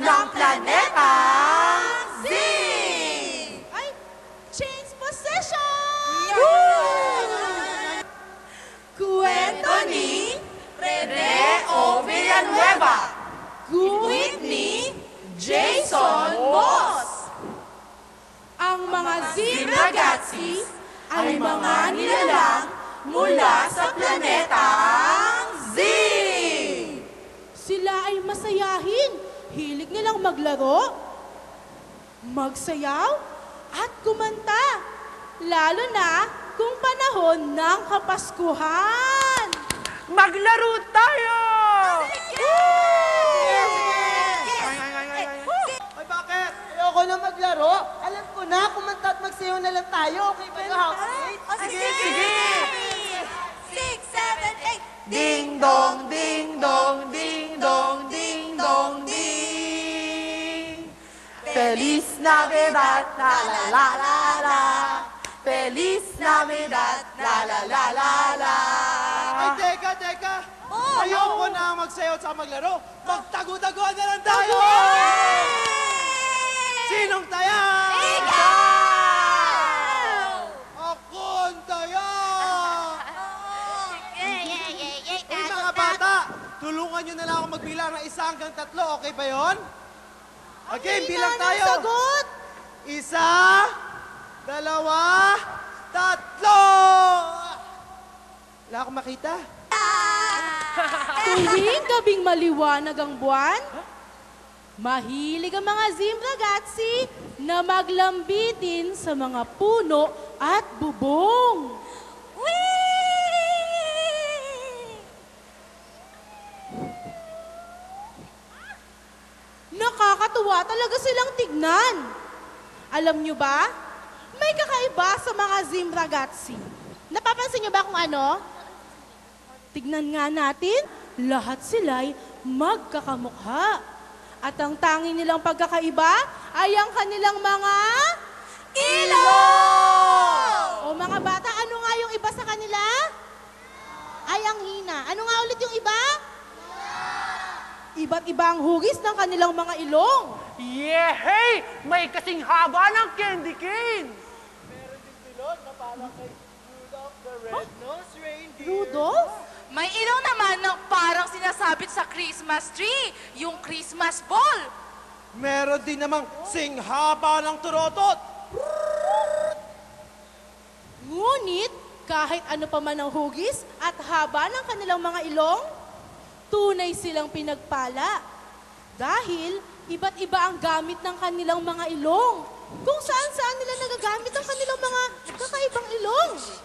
ng planetang Z! Ay, change position! Kwento ni Rene O. Villanueva. Guhit ni Jason Moss. Ang mga Zebra Gazzi ay mga nilalang mula sa planetang Z. Sila ay masayahin. Hilig nilang maglaro, magsayaw, at kumanta. Lalo na kung panahon ng Kapaskuhan. Maglaro tayo! Ay, bakit? Ayoko na maglaro. Alam ko na, kumanta at magsayaw na lang tayo. Okay ba yung housemate? Sige, sige! 6, 7, 8. Ding dong, ding dong, ding dong, ding dong, ding. Feliz Navidad, la la la la la. Feliz Navidad, la la la la la. Ay, teka. Ayoko na magsayaw at maglaro. Magtago-taguan na lang tayo! Sinong taya? Ikaw! Ako ang taya! Uy, mga bata, tulungan nyo na lang ako magbilang ng 1 hanggang 3. Okay ba yun? Okay, bilang tayo. Sagot! 1, 2, 3. Wala akong makita. Tuwing gabing maliwanag ang buwan, mahilig ang mga Zebra Gazzi na maglambitin sa mga puno at bubong. Nakakatuwa talaga silang tignan. Alam nyo ba, may kakaiba sa mga Zebra Gazzi. Napapansin nyo ba kung ano? Tignan nga natin, lahat sila'y magkakamukha. At ang tanging nilang pagkakaiba ay ang kanilang mga ilong! O mga bata, ano nga yung iba sa kanila? Ay, ang hina. Ano nga ulit yung iba? Iba't iba ang hugis ng kanilang mga ilong. Yehey! May kasing haba ng candy cane! Meron din bilog na parang kay Rudolph the Red-Nosed Reindeer. Rudolph? May ilong naman na parang sinasabit sa Christmas tree, yung Christmas ball. Meron din namang singhaba ng turotot. Ngunit, kahit ano pa man ang hugis at haba ng kanilang mga ilong, tunay silang pinagpala. Dahil, iba't iba ang gamit ng kanilang mga ilong. Kung saan-saan nila nagagamit ang kanilang mga kakaibang ilong.